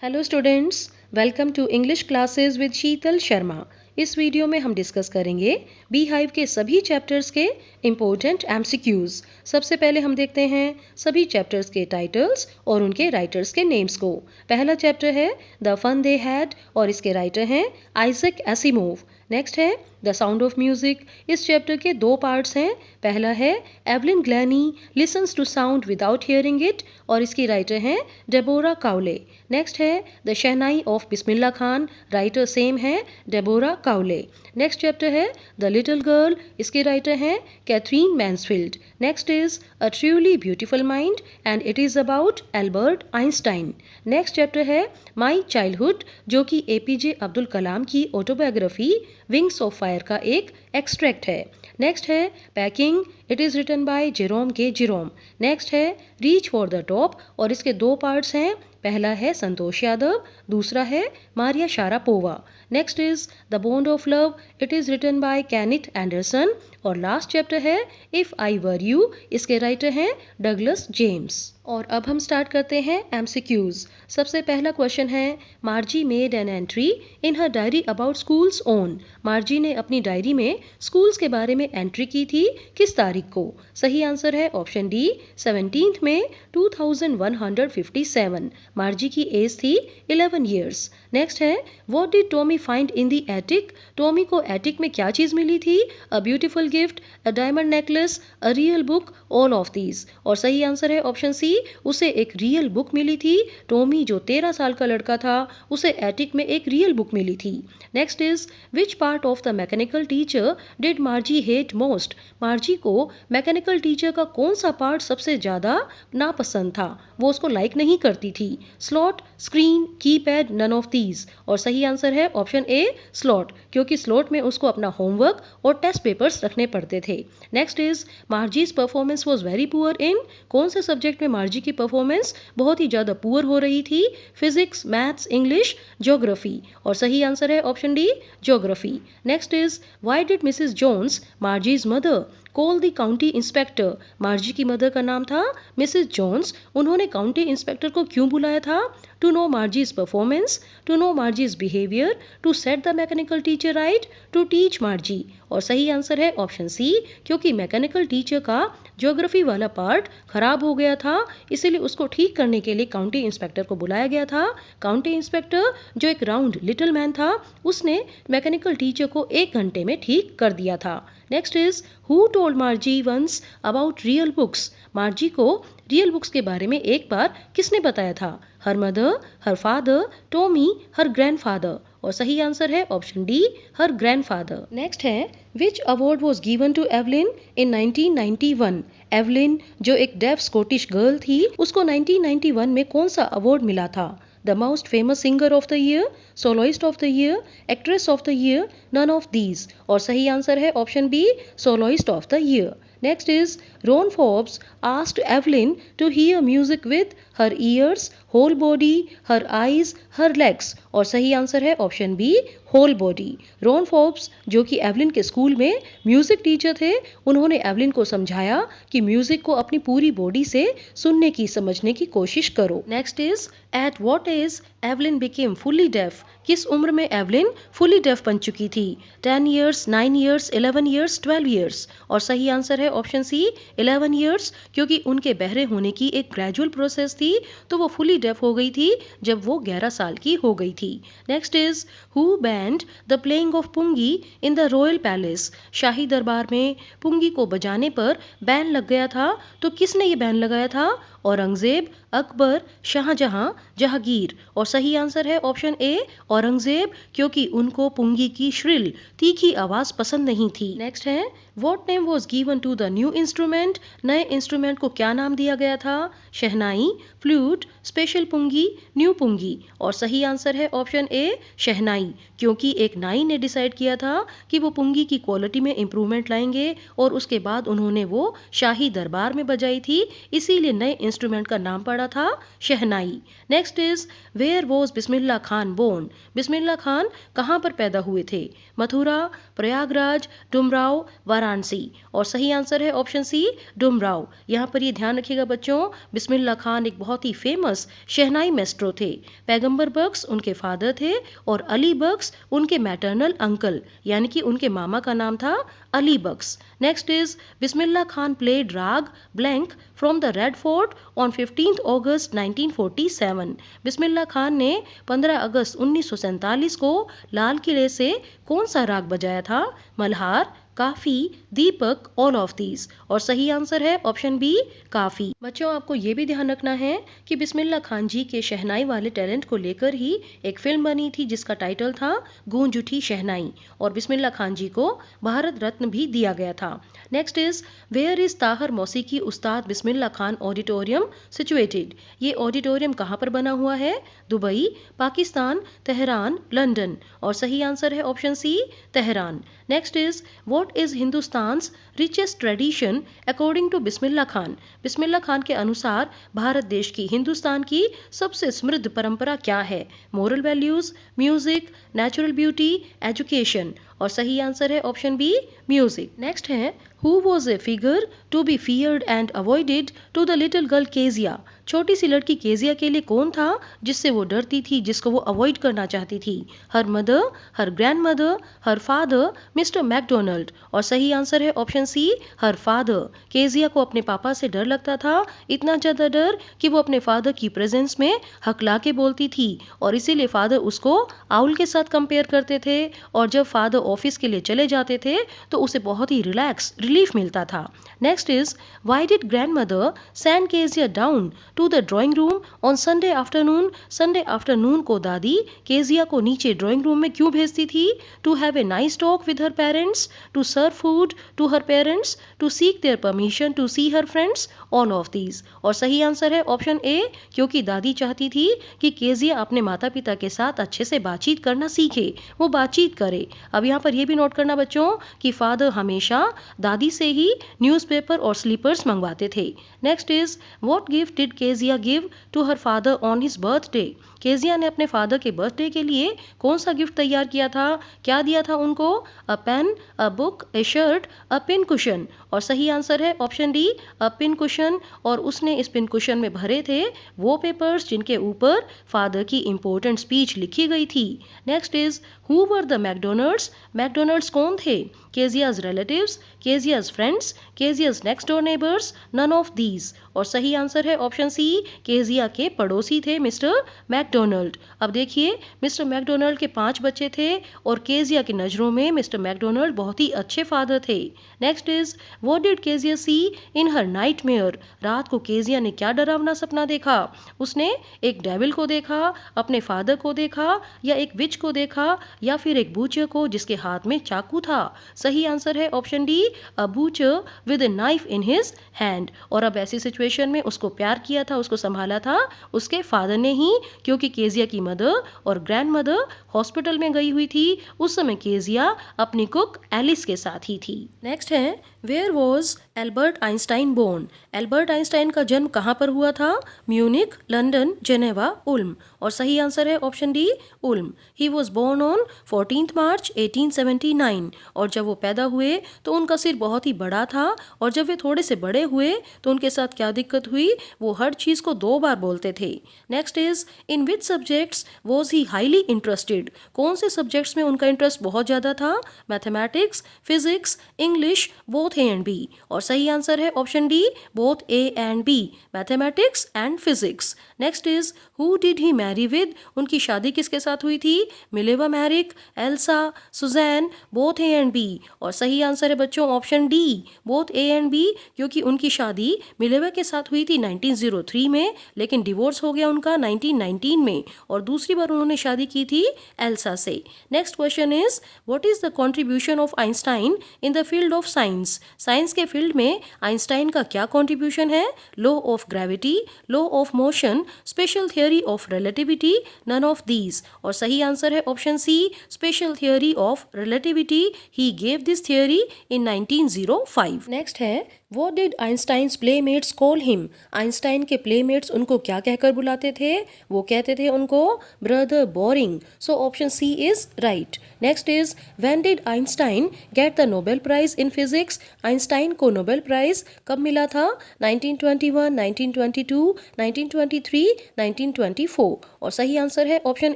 Hello students, welcome to English classes with Sheetal Sharma. इस video में हम डिस्कस करेंगे बी हाइव के सभी चैप्टर्स के इम्पोर्टेंट एमसीक्यूज। सबसे पहले हम देखते हैं सभी चैप्टर्स के टाइटल्स और उनके राइटर्स के नेम्स को। पहला चैप्टर है द फन दे हैड और इसके राइटर हैं आइजैक एसिमोव। नेक्स्ट है द साउंड ऑफ म्यूजिक। इस चैप्टर के दो पार्ट्स हैं। पहला है Evelyn Glennie listens to sound without hearing it और इसकी राइटर हैं डेबोरा काउले। नेक्स्ट है the shehnai of Bismillah Khan, writer same है डेबोरा काउले। नेक्स्ट चैप्टर है द लिटिल गर्ल, इसके राइटर हैं Katherine Mansfield. Next is a truly beautiful mind and it is about Albert Einstein. Next chapter है my childhood, जो कि APJ Abdul Kalam की autobiography wings of fire का एक extract है। नेक्स्ट है packing, it is written by Jerome K Jerome. Next है reach for the top और इसके दो पार्ट्स हैं। पहला है संतोष यादव, दूसरा है Maria Sharapova. Next is the bond of love, it is written by Kenneth Anderson और लास्ट चैप्टर है इफ आई वर यू, इसके राइटर हैं डगलस जेम्स। और अब हम स्टार्ट करते हैं एमसीक्यूज। सबसे पहला क्वेश्चन है मार्जी made an entry in her diary about schools own. मार्जी ने अपनी डायरी में स्कूल्स के बारे में एंट्री की थी किस तारीख को? सही आंसर है ऑप्शन डी 17 मई 2157। मार्जी की एज थी 11 ईयर्स। नेक्स्ट है what did Tommy find in the attic. Tommy को एटिक में क्या चीज मिली थी? A beautiful gift, a diamond necklace, a real book, all of these. और सही आंसर है ऑप्शन सी, उसे एक रियल बुक मिली थी। टॉमी जो 13 साल का लड़का था उसे एटिक में एक रियल बुक मिली थी। Next is which part of the mechanical teacher did मार्जी hate most. मार्जी को मैकेनिकल टीचर का कौन सा पार्ट सबसे ज्यादा नापसंद था, वो उसको लाइक नहीं करती थी? Slot, screen, keypad, none of these. और सही आंसर है ऑप्शन ए स्लॉट, क्योंकि स्लॉट में उसको अपना होमवर्क और टेस्ट पेपर्स रखने पड़ते थे। Next is Margie's performance was very poor in. कौन से सब्जेक्ट में मार्जी की परफॉर्मेंस बहुत ही ज्यादा पुअर हो रही थी? Physics, maths, English, geography. और सही आंसर है option D geography. Next is why did Mrs Jones, Margie's mother, call the county inspector. Margie की मदर का नाम था मिसेस जोन्स। उन्होंने काउंटी इंस्पेक्टर को क्यों बुलाया था? To know Margie's performance, to know Margie's behaviour, to set the mechanical teacher right, to teach Margie. और सही आंसर है ऑप्शन सी, क्योंकि मैकेनिकल टीचर का ज्योग्राफी वाला पार्ट खराब हो गया था, इसीलिए उसको ठीक करने के लिए काउंटी इंस्पेक्टर को बुलाया गया था। काउंटी इंस्पेक्टर जो एक राउंड लिटिल मैन था, उसने मैकेनिकल टीचर को 1 घंटे में ठीक कर दिया था। Next is who told Margie once about real books. Margie को रियल बुक्स के बारे में एक बार किसने बताया था? Her mother, her father, Tommy, her grandfather. और सही आंसर है option D her grandfather. Next है which award was given to Evelyn in 1991। Evelyn जो एक डेफ स्कॉटिश गर्ल थी, उसको 1991 में कौन सा अवार्ड मिला था? The most famous singer of the year, soloist of the year, actress of the year, none of these. और सही आंसर है option B soloist of the year. Next is Ron Forbes asked Evelyn to hear music with her ears, whole body, her eyes, her legs। और सही answer है option B whole body. Ron Forbes जो कि Evelyn के school में music teacher थे, उन्होंने Evelyn को समझाया कि म्यूजिक को अपनी पूरी बॉडी से सुनने की, समझने की कोशिश करो। Next is at what age Evelyn became fully deaf. किस उम्र में एवलिन फुली डेफ बन चुकी थी? 10 ईयर्स, 9 ईयर्स, 11 ईयर्स, 12 ईयर्स। और सही आंसर है ऑप्शन सी 11 ईयर्स, क्योंकि उनके बहरे होने की एक ग्रेजुअल प्रोसेस थी, तो वो फुली डेफ हो गई थी जब वो 11 साल की हो गई थी। Next is who banned the playing of pungi in the royal palace. शाही दरबार में पुंगी को बजाने पर बैन लग गया था, तो किसने ये बैन लगाया था? औरंगजेब, अकबर, शाहजहां, जहांगीर। और सही आंसर है ऑप्शन ए औरंगजेब, क्योंकि उनको पुंगी की श्रिल तीखी आवाज पसंद नहीं थी। नेक्स्ट है what name was given to the new instrument. नए इंस्ट्रूमेंट को क्या नाम दिया गया था? Shehnai, flute, special pungi, new pungi. और सही आंसर है ऑप्शन ए शहनाई, क्योंकि एक नाई ने डिसाइड किया था कि वो पुंगी की क्वालिटी में इंप्रूवमेंट लाएंगे और उसके बाद उन्होंने वो शाही दरबार में बजाई थी, इसीलिए नए इंस्ट्रूमेंट का नाम पड़ा बना था? शहनाई। Next is where was Bismillah Khan born? Bismillah Khan कहाँ पर पैदा हुए थे? मथुरा, प्रयागराज, डुमराव, वाराणसी। और सही आंसर है ऑप्शन सी, डुमराव। यहाँ पर ये ध्यान रखिएगा बच्चों, बिस्मिल्लाह खान एक बहुत ही फेमस शहनाई मेस्ट्रो थे। पैगंबर बख्श उनके फादर थे और अली बख्श उनके मैटरनल अंकल, यानी कि उनके मामा का नाम था Ali Bakhsh. Next is Bismillah Khan played raga blank from the red fort on 15 August 1947। Bismillah Khan ने 15 अगस्त 1947 को लाल किले से कौन सा राग बजाया था? मल्हार, काफी, दीपक, ऑल ऑफ दीज। और सही आंसर है ऑप्शन बी, काफी। बच्चों आपको ये भी ध्यान रखना है कि बिस्मिल्लाह खान जी के शहनाई वाले टैलेंट को लेकर ही एक फिल्म बनी थी जिसका टाइटल था गूंज उठी शहनाई, और बिस्मिल्लाह खान जी को भारत रत्न भी दिया गया था। Next is where is Tahar Mausiqi Ustad Bismillah Khan auditorium situated? ये ऑडिटोरियम कहाँ पर बना हुआ है? Dubai, Pakistan, Tehran, London. और सही आंसर है option C, Tehran. Next is what is Hindustan's richest tradition according to Bismillah Khan? Bismillah Khan के अनुसार भारत देश की, हिंदुस्तान की सबसे समृद्ध परंपरा क्या है? Moral values, music, natural beauty, education. और सही आंसर है ऑप्शन बी, म्यूजिक। नेक्स्ट है who was a figure to be feared and avoided to the little girl Kezia? छोटी सी लड़की केजिया के लिए कौन था जिससे वो डरती थी, जिसको वो अवॉइड करना चाहती थी? Her mother, her grandmother, her father, Mr McDonald. और सही आंसर है option C, her father. Kezia को अपने पापा से डर लगता था, इतना ज्यादा डर कि वो अपने फादर की प्रेजेंस में हकला के बोलती थी, और इसीलिए फादर उसको आउल के साथ कंपेयर करते थे। और जब फादर ऑफिस के लिए चले जाते थे तो उसे बहुत ही रिलीफ मिलता था। Next is why did grandmother send Kezia down to the drawing room on Sunday afternoon? Sunday afternoon को दादी केजिया को नीचे ड्राइंग रूम में क्यों भेजती थी? To have a nice talk with her parents, to serve food to her parents, to seek their permission to see her friends, all of these. और सही आंसर है ऑप्शन ए, क्योंकि दादी चाहती थी कि केजिया अपने माता पिता के साथ अच्छे से बातचीत करना सीखे, वो बातचीत करे। अब यहाँ पर यह भी नोट करना बच्चों कि फादर हमेशा दादी से ही न्यूज़पेपर और स्लीपर्स मंगवाते थे। Next is what gift did Kezia give to her father on his birthday? Kezia ने अपने फादर के बर्थडे के लिए कौन सा गिफ्ट तैयार किया था? क्या दिया था उनको? A pen, a book, a shirt, a pin cushion. और सही आंसर है option D, a pin cushion. और उसने इस पिन कुशन में भरे थे वो पेपर्स जिनके ऊपर फादर की इंपॉर्टेंट स्पीच लिखी गई थी। Next is who were the McDonalds? McDonalds कौन थे? Kezia's relatives, Kezia's friends, Kezia's next door neighbours, none of these. और सही आंसर है ऑप्शन सी, केजिया के पड़ोसी थे मिस्टर मैकडोनल्ड। अब देखिए, मिस्टर मैकडोनल्ड के 5 बच्चे थे और केजिया की नज़रों में मिस्टर मैकडोनल्ड बहुत ही अच्छे फादर थे। Next is what did Kezia see in her nightmare? रात को केजिया ने क्या डरावना सपना देखा? उसने एक डेविल को देखा, अपने फादर को देखा, या एक विच को देखा, या फिर एक बूचर को जिसके हाथ में चाकू था? सही आंसर है option D, a butcher with a knife in his hand. और अब ऐसी सिचुएशन में उसको प्यार किया था, उसको संभाला था उसके फादर ने ही, क्योंकि केजिया की मदर और ग्रैंड मदर हॉस्पिटल में गई हुई थी। उस समय केजिया अपनी कुक एलिस के साथ ही थी। नेक्स्ट है where was Albert Einstein born? Albert Einstein का जन्म कहाँ पर हुआ था? Munich, London, Geneva, Ulm. और सही आंसर है option D, Ulm. He was born on 14 March 1879। और जब वो पैदा हुए तो उनका सिर बहुत ही बड़ा था, और जब वे थोड़े से बड़े हुए तो उनके साथ क्या दिक्कत हुई? वो हर चीज़ को 2 बार बोलते थे। Next is in which subjects was he highly interested? कौन से सब्जेक्ट्स में उनका इंटरेस्ट बहुत ज़्यादा था? Mathematics, physics, English, both A and B. और सही आंसर है option D, both A and B, mathematics and physics. Next is who did he marry with? उनकी शादी किसके साथ हुई थी? Mileva Maric, Elsa, Susan, both A and B. और सही आंसर है बच्चों option D, both A and B, क्योंकि उनकी शादी मिलेवा के साथ हुई थी 1903 में, लेकिन डिवोर्स हो गया उनका 1919 में, और दूसरी बार उन्होंने शादी की थी एल्सा से। Next question is what is the contribution of Einstein in the field of science? Science के फील्ड में आइंस्टाइन का क्या कंट्रीब्यूशन है? Law of gravity, law of motion, special theory of relativity, none of these. और सही answer है option C, special theory of relativity. He gave this theory in 1905। Next है What did Einstein's playmates call him? Einstein के playmates उनको क्या कहकर बुलाते थे? वो कहते थे उनको brother boring. So option C is right. Next is when did Einstein get the Nobel prize in physics? Einstein को नोबेल प्राइज कब मिला था? 1921, 1922, 1923, 1924. और सही आंसर है option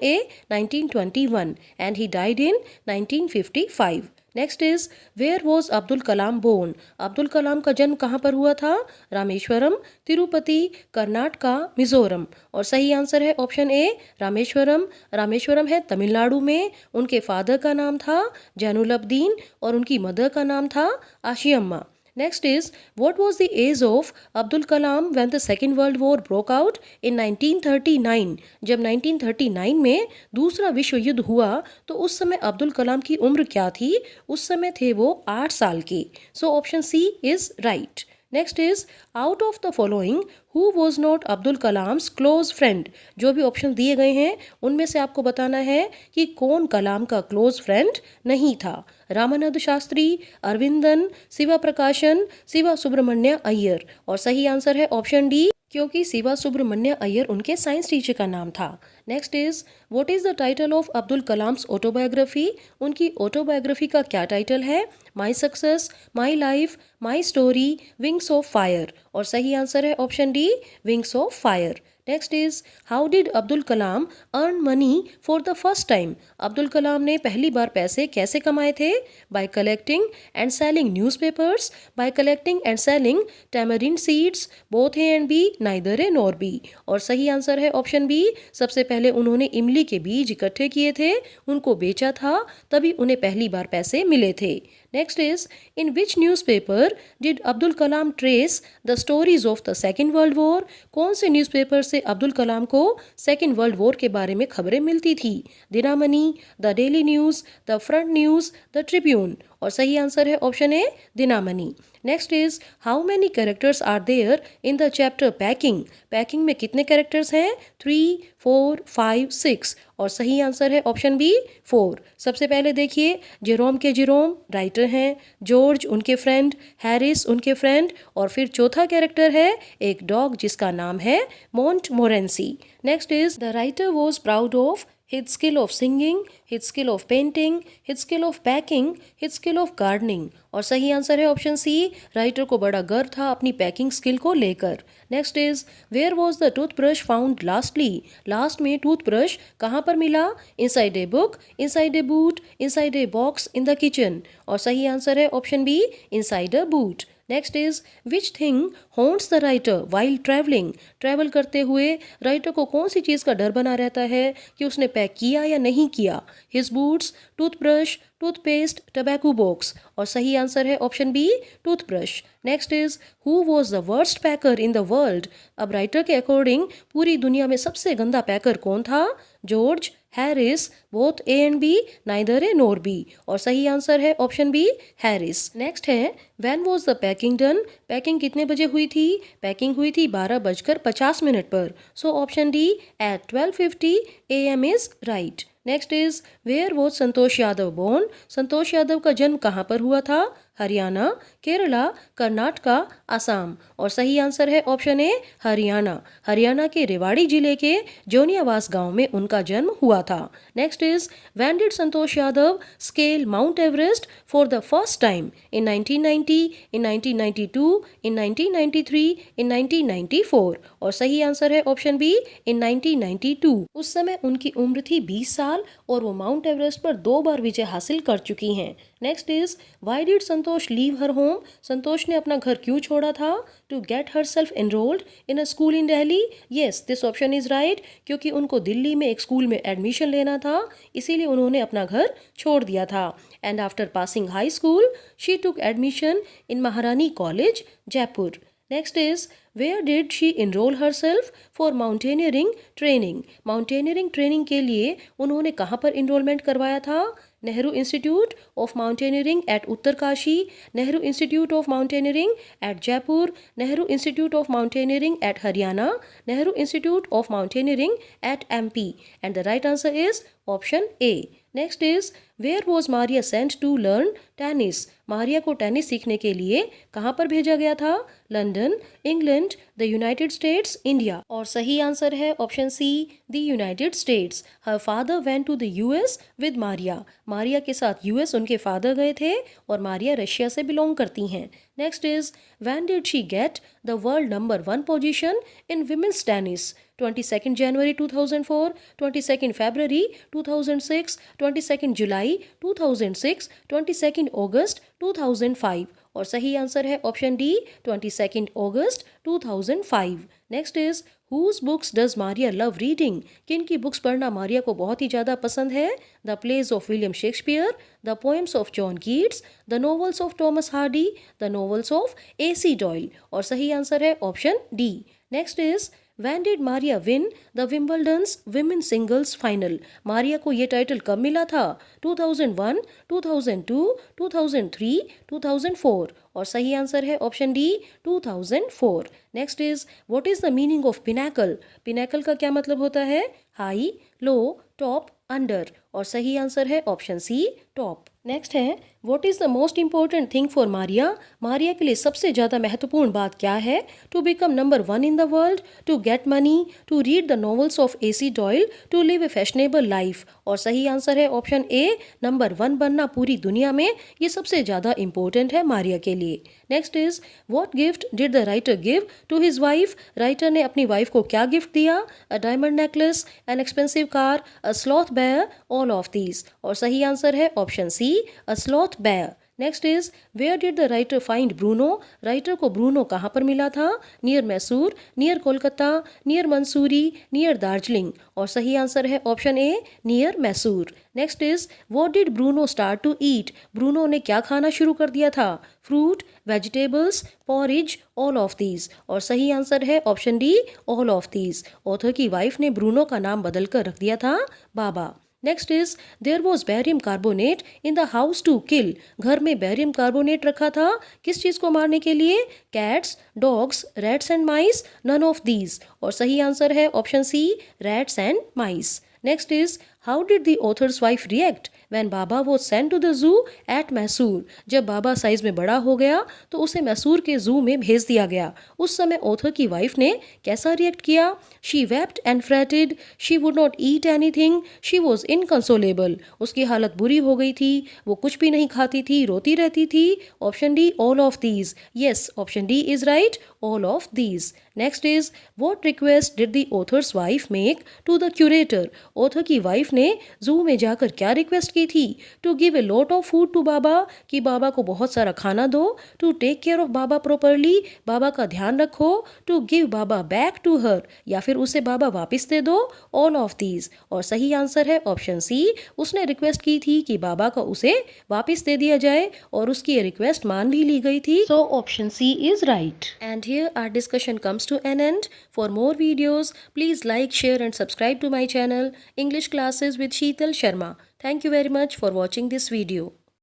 A 1921 and he died in 1955. Next is where was Abdul Kalam born? Abdul Kalam का जन्म कहाँ पर हुआ था? रामेश्वरम, तिरुपति, कर्नाटका, मिजोरम. और सही आंसर है ऑप्शन ए रामेश्वरम. रामेश्वरम है तमिलनाडु में. उनके फादर का नाम था जैनुलब्दीन और उनकी मदर का नाम था Ashiyamma. Next is, what was the age of Abdul Kalam when the Second World War broke out in 1939? जब 1939 में दूसरा विश्व युद्ध हुआ तो उस समय अब्दुल कलाम की उम्र क्या थी? उस समय थे वो 8 साल के. So option C is right. Next is out of the following who was not Abdul Kalam's close friend? जो भी ऑप्शन दिए गए हैं उनमें से आपको बताना है कि कौन कलाम का क्लोज फ्रेंड नहीं था. रामानंद शास्त्री, अरविंदन, शिवा प्रकाशन, शिवा सुब्रमण्य अय्यर. और सही आंसर है ऑप्शन डी क्योंकि शिवा सुब्रमण्य अय्यर उनके साइंस टीचर का नाम था. Next is what is the title of Abdul Kalam's autobiography? उनकी ऑटोबायोग्राफी का क्या टाइटल है? My success, my life, my story, wings of fire. और सही आंसर है option D wings of fire. Next is how did Abdul Kalam earn money for the first time? Abdul Kalam ने पहली बार पैसे कैसे कमाए थे? By collecting and selling newspapers, by collecting and selling tamarind seeds, both A and B, neither A nor B. और सही answer है ऑप्शन बी. सबसे पहले उन्होंने इमली के बीज इकट्ठे किए थे, उनको बेचा था, तभी उन्हें पहली बार पैसे मिले थे. Next is in which newspaper did Abdul Kalam trace the stories of the second world war? कौन से न्यूज़पेपर से अब्दुल कलाम को सेकेंड वर्ल्ड वॉर के बारे में खबरें मिलती थी? Dinamani, the daily news, the front news, the Tribune. और सही आंसर है option A Dinamani. Next is how many characters are there in the chapter packing? Packing में कितने कैरेक्टर्स हैं? 3, 4, 5, 6. और सही आंसर है ऑप्शन बी 4. सबसे पहले देखिए जेरोम के जेरोम राइटर हैं, जॉर्ज उनके फ्रेंड, हैरिस उनके फ्रेंड, और फिर चौथा कैरेक्टर है एक डॉग जिसका नाम है Montmorency. Next is the writer was proud of his skill of singing, his skill of painting, his skill of packing, his skill of gardening. और सही आंसर है ऑप्शन सी. राइटर को बड़ा गर्व था अपनी पैकिंग स्किल को लेकर. Next is where was the toothbrush found lastly? Last में टूथब्रश कहाँ पर मिला? Inside a book, inside a boot, inside a box, in the kitchen. और सही आंसर है option B inside a boot. Next is which thing haunts the writer while travelling? Travel करते हुए writer को कौन सी चीज़ का डर बना रहता है कि उसने पैक किया या नहीं किया? His boots, toothbrush, toothpaste, tobacco box. और सही आंसर है option B toothbrush. Next is who was the worst packer in the world? अब राइटर के अकॉर्डिंग पूरी दुनिया में सबसे गंदा पैकर कौन था? George, Harris, both A and B, neither A nor B. और सही आंसर है ऑप्शन बी हैरिस. नेक्स्ट है when was the packing done? Packing कितने बजे हुई थी? पैकिंग हुई थी 12:50 पर. So option D at 12:50 AM is right. Next is where was Santosh Yadav born? Santosh Yadav का जन्म कहाँ पर हुआ था? हरियाणा, केरला, कर्नाटका, असम. और सही आंसर है ऑप्शन ए हरियाणा. हरियाणा के रेवाड़ी जिले के जोनियावास गांव में उनका जन्म हुआ था. Next is when did Santosh Yadav scale Mount Everest for the first time? In 1990, in 1992, in 1993, in 1994. और सही आंसर है ऑप्शन बी इन 1992. उस समय उनकी उम्र थी 20 साल और वो माउंट एवरेस्ट पर 2 बार विजय हासिल कर चुकी हैं. Next is why did Santosh leave her home? Santosh ने अपना घर क्यों छोड़ा था? To get herself enrolled in a school in Delhi. Yes, this option is right. क्योंकि उनको दिल्ली में एक स्कूल में एडमिशन लेना था, इसीलिए उन्होंने अपना घर छोड़ दिया था. And after passing high school she took admission in Maharani college, Jaipur. Next is where did she enrol herself for mountaineering training? Mountaineering training के लिए उन्होंने कहाँ पर इनरोलमेंट करवाया था? Nehru institute of mountaineering at Uttarkashi, Nehru institute of mountaineering at Jaipur, Nehru institute of mountaineering at Haryana, Nehru institute of mountaineering at MP, and the right answer is option A. Next is where was Maria sent to learn tennis? Maria को tennis सीखने के लिए कहाँ पर भेजा गया था? London, England, the United States, India. और सही आंसर है option C, the United States. Her father went to the US with Maria. Maria के साथ यूएस उनके फादर गए थे और मारिया रशिया से बिलोंग करती हैं। Next is when did she get the world number 1 position in women's tennis? 22nd January 2004, 22nd February 2006, 22nd July 2006, 22nd August 2005। और सही आंसर है option D, 22nd August 2005। Next is whose books does Maria love reading? किन की books पढ़ना मारिया को बहुत ही ज़्यादा पसंद है? The plays of William Shakespeare, the poems of John Keats, the novels of Thomas Hardy, the novels of AC Doyle. और सही आंसर है option D. Next is When did Maria win the Wimbledon's Women's Singles Final? Maria को ये title कब मिला था? 2001, 2002, 2003, 2004। और सही आंसर है option D, 2004। Next is what is the meaning of pinnacle? Pinnacle का क्या मतलब होता है? High, low, top, under. और सही आंसर है ऑप्शन सी, टॉप। नेक्स्ट है what is the most important thing for Maria? Maria के लिए सबसे ज़्यादा महत्वपूर्ण बात क्या है? To become number 1 in the world, to get money, to read the novels of AC Doyle, to live A fashionable life. और सही आंसर है ऑप्शन ए, नंबर 1 बनना पूरी दुनिया में, ये सबसे ज़्यादा इंपॉर्टेंट है मारिया के लिए। Next is what gift did the writer give to his wife? Writer ने अपनी वाइफ को क्या गिफ्ट दिया? A diamond necklace, an expensive car, a sloth bear, all of these. और सही आंसर है option C, a sloth bear. Next is where did the writer find Bruno? Writer को Bruno कहाँ पर मिला था? Near Mysore, near Kolkata, near Mussoorie, near Darjeeling. और सही आंसर है option A, near Mysore. Next is what did Bruno start to eat? Bruno ने क्या खाना शुरू कर दिया था? Fruit, vegetables, porridge, all of these. और सही आंसर है option D, all of these. Author की वाइफ ने ब्रूनो का नाम बदलकर रख दिया था Baba. Next is there was barium carbonate in the house to kill? घर में बैरियम कार्बोनेट रखा था किस चीज़ को मारने के लिए? Cats, dogs, rats and mice, none of these. और सही आंसर है option C, rats and mice. Next is how did the author's wife react when Baba was sent to the zoo at Mysore? जब बाबा साइज में बड़ा हो गया तो उसे मैसूर के जू में भेज दिया गया। उस समय ऑथर की वाइफ ने कैसा रिएक्ट किया? She wept and fretted, she would not eat anything, she was inconsolable. उसकी हालत बुरी हो गई थी, वो कुछ भी नहीं खाती थी, रोती रहती थी। Option D, all of these. Yes, option D is right, all of these. Next is what request did the author's wife make to the curator? Author की वाइफ ने जू में जाकर क्या रिक्वेस्ट की थी? To give a lot of food to Baba, कि बाबा को बहुत सारा खाना दो। To take care of Baba properly, Baba का ध्यान रखो। To give Baba back to her, या फिर उसे बाबा वापस दे दो। All of these. और सही आंसर है ऑप्शन सी, उसने रिक्वेस्ट की थी कि बाबा को उसे वापस दे दिया जाए और उसकी ये रिक्वेस्ट मान भी ली गई थी। So option C is right. And here our discussion comes to an end. For more videos, please like, share and subscribe to my channel English Classes with Sheetal Sharma. Thank you very much for watching this video.